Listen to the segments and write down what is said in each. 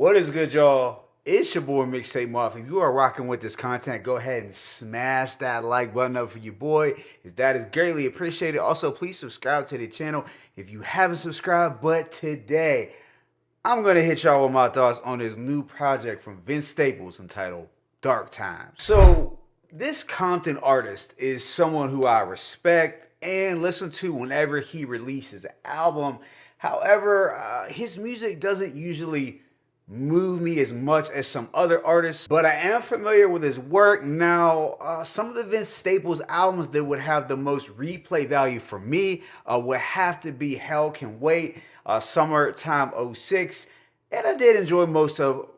What is good, y'all? It's your boy Mixtape Muff. If you are rocking with this content, go ahead and smash that like button up for your boy, as that is greatly appreciated. Also, please subscribe to the channel if you haven't subscribed. But today, I'm gonna hit y'all with my thoughts on this new project from Vince Staples entitled Dark Times. So, this Compton artist is someone who I respect and listen to whenever he releases an album. However, his music doesn't usually move me as much as some other artists, but I am familiar with his work. Now, some of the Vince Staples albums that would have the most replay value for me would have to be Hell Can Wait, Summertime '06, and I did enjoy most of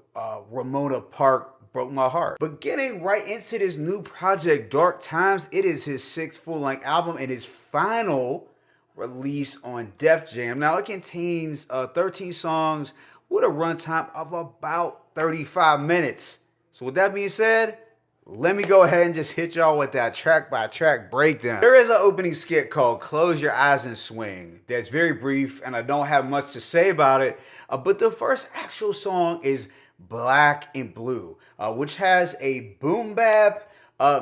Ramona Park Broke My Heart. But getting right into this new project, Dark Times, it is his sixth full-length album and his final release on Def Jam. Now, it contains 13 songs with a runtime of about 35 minutes. So with that being said, let me go ahead and just hit y'all with that track by track breakdown. There is an opening skit called Close Your Eyes and Swing that's very brief and I don't have much to say about it, but the first actual song is Black and Blue, which has a boom bap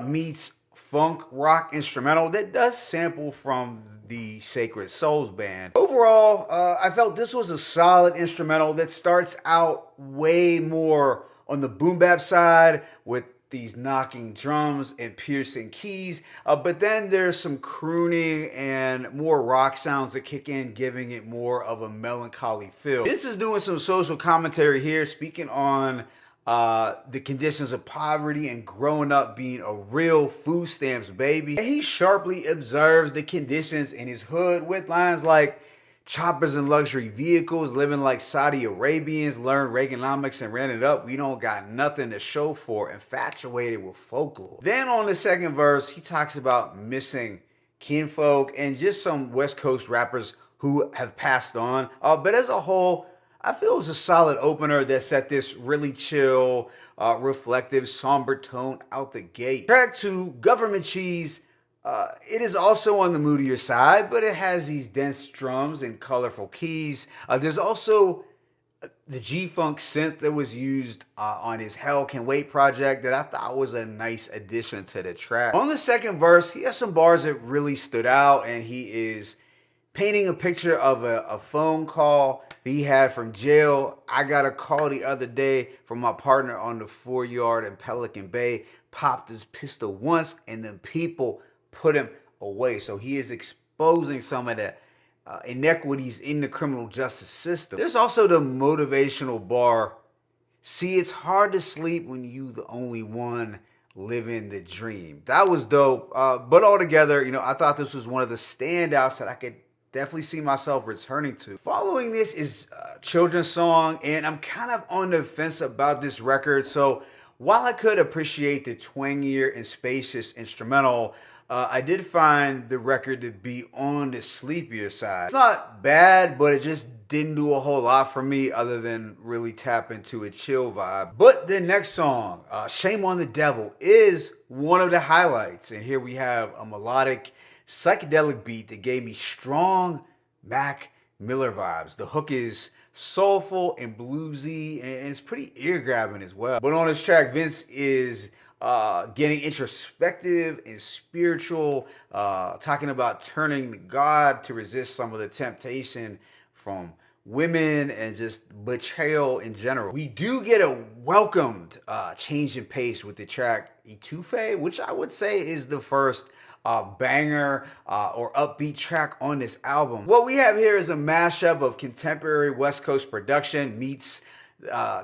meets funk rock instrumental that does sample from the Sacred Souls band. Overall, I felt this was a solid instrumental that starts out way more on the boom bap side with these knocking drums and piercing keys, but then there's some crooning and more rock sounds that kick in, giving it more of a melancholy feel. This is doing some social commentary here, speaking on the conditions of poverty and growing up being a real food stamps baby. And he sharply observes the conditions in his hood with lines like, choppers and luxury vehicles, living like Saudi Arabians, learn Reaganomics and ran it up. We don't got nothing to show for, infatuated with folklore. Then on the second verse, he talks about missing kinfolk and just some West Coast rappers who have passed on. But as a whole, I feel it was a solid opener that set this really chill, reflective, somber tone out the gate. Track 2, Government Cheese. It is also on the moodier side, but it has these dense drums and colorful keys. There's also the G-Funk synth that was used on his Hell Can Wait project that I thought was a nice addition to the track. On the second verse, he has some bars that really stood out, and he is painting a picture of a phone call that he had from jail. I got a call the other day from my partner on the 4-yard in Pelican Bay, popped his pistol once, and then people put him away. So he is exposing some of the inequities in the criminal justice system. There's also the motivational bar, see, it's hard to sleep when you the only one living the dream. That was dope. But altogether, I thought this was one of the standouts that I could definitely see myself returning to. Following this is a children's song, and I'm kind of on the fence about this record. So while I could appreciate the twangier and spacious instrumental, I did find the record to be on the sleepier side. It's not bad, but it just didn't do a whole lot for me other than really tap into a chill vibe. But the next song, Shame on the Devil, is one of the highlights. And here we have a melodic, psychedelic beat that gave me strong Mac Miller vibes. The hook is soulful and bluesy, and it's pretty ear-grabbing as well. But on this track, Vince is getting introspective and spiritual, talking about turning to God to resist some of the temptation from women and just betrayal in general. We do get a welcomed change in pace with the track Etufe, which I would say is the first banger or upbeat track on this album. What we have here is a mashup of contemporary West Coast production meets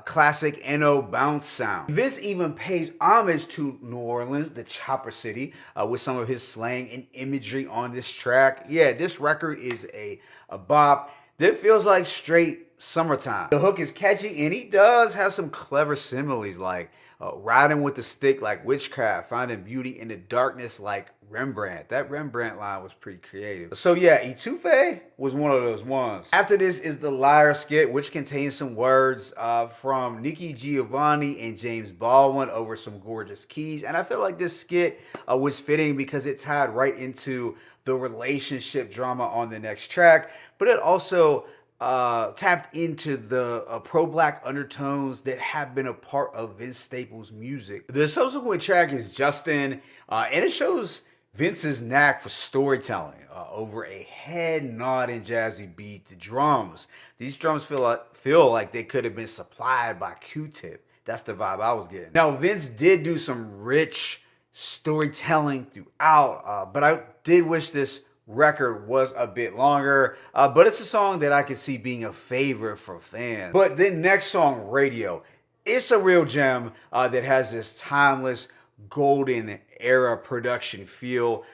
classic NO bounce sound. Vince even pays homage to New Orleans, the Chopper City, with some of his slang and imagery on this track. Yeah, this record is a bop that feels like straight summertime. The hook is catchy, and he does have some clever similes like riding with the stick like witchcraft, finding beauty in the darkness like Rembrandt. That Rembrandt line was pretty creative. So yeah, Etufe was one of those ones. After this is the Liar skit, which contains some words from Nikki Giovanni and James Baldwin over some gorgeous keys. And I feel like this skit was fitting because it tied right into the relationship drama on the next track, but it also tapped into the pro-black undertones that have been a part of Vince Staples' music. The subsequent track is Justin, and it shows Vince's knack for storytelling over a head-nodding jazzy beat. The drums, these drums feel like they could have been supplied by Q-Tip. That's the vibe I was getting. Now, Vince did do some rich storytelling throughout, but I did wish this record was a bit longer, but it's a song that I could see being a favorite for fans. But then next song, Radio, it's a real gem that has this timeless golden era production feel.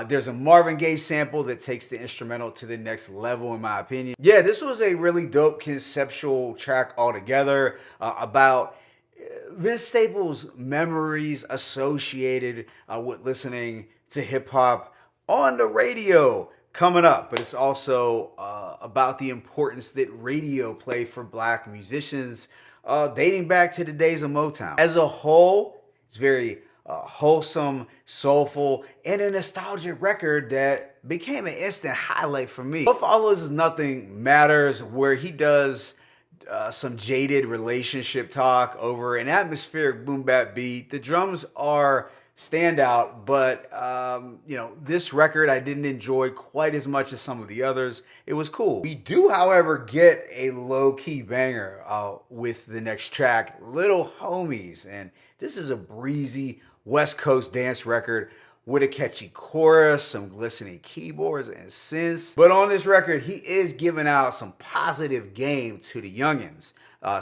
There's a Marvin Gaye sample that takes the instrumental to the next level, in my opinion. Yeah, this was a really dope conceptual track altogether about Vince Staples' memories associated with listening to hip hop on the radio coming up, but it's also about the importance that radio played for black musicians dating back to the days of Motown. As a whole, it's very wholesome, soulful, and a nostalgic record that became an instant highlight for me. What follows is Nothing Matters, where he does some jaded relationship talk over an atmospheric boom bap beat. The drums are standout, but this record I didn't enjoy quite as much as some of the others. It was cool. We do, however, get a low-key banger with the next track, Little Homies, and this is a breezy West Coast dance record with a catchy chorus, some glistening keyboards and synths. But on this record, he is giving out some positive game to the youngins,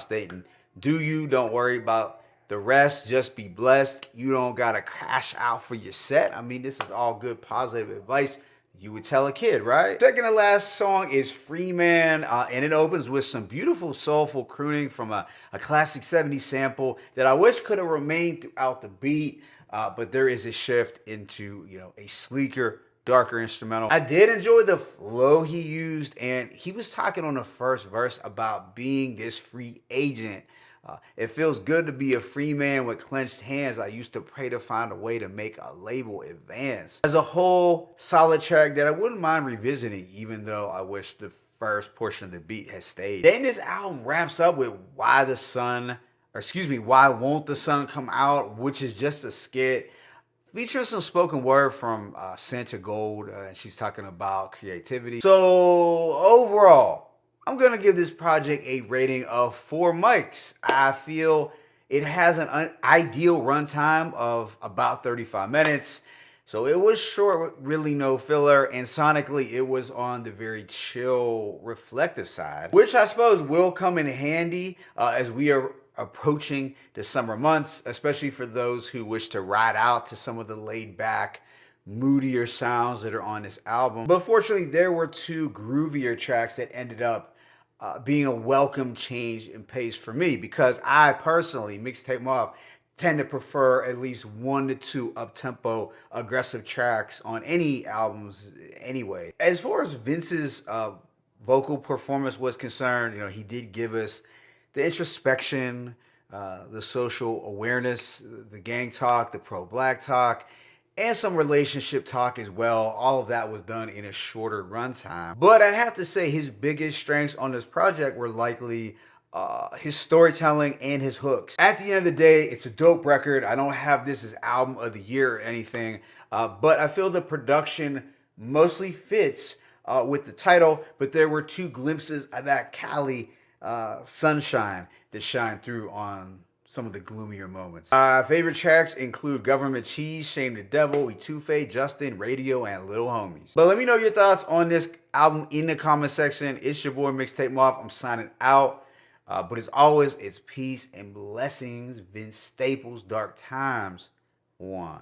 stating, "Do you, don't worry about the rest, just be blessed. You don't gotta crash out for your set." I mean, this is all good positive advice you would tell a kid, right? Second to last song is Free Man, and it opens with some beautiful soulful crooning from a classic 70s sample that I wish could have remained throughout the beat, but there is a shift into a sleeker, darker instrumental. I did enjoy the flow he used, and he was talking on the first verse about being this free agent. It feels good to be a free man with clenched hands. I used to pray to find a way to make a label advance. As a whole, solid track that I wouldn't mind revisiting, even though I wish the first portion of the beat had stayed. Then this album wraps up with Why Won't the Sun Come Out, which is just a skit. Features some spoken word from Santa Gold, and she's talking about creativity. So overall, I'm going to give this project a rating of 4 mics. I feel it has an ideal runtime of about 35 minutes. So it was short with really no filler, and sonically it was on the very chill, reflective side, which I suppose will come in handy as we are approaching the summer months, especially for those who wish to ride out to some of the laid back, moodier sounds that are on this album. But fortunately, there were 2 groovier tracks that ended up being a welcome change in pace for me, because I personally, Mixtape Mob, tend to prefer at least 1 to 2 up-tempo aggressive tracks on any albums anyway. As far as Vince's vocal performance was concerned, he did give us the introspection, the social awareness, the gang talk, the pro-black talk, and some relationship talk as well. All of that was done in a shorter runtime. But I'd have to say his biggest strengths on this project were likely his storytelling and his hooks. At the end of the day, it's a dope record. I don't have this as album of the year or anything, but I feel the production mostly fits with the title, but there were 2 glimpses of that Cali sunshine that shine through on some of the gloomier moments. Favorite tracks include Government Cheese, Shame the Devil, Etufe, Justin, Radio, and Little Homies. But let me know your thoughts on this album in the comment section. It's your boy Mixtape Moth. I'm signing out. But as always, it's peace and blessings. Vince Staples, Dark Times 1.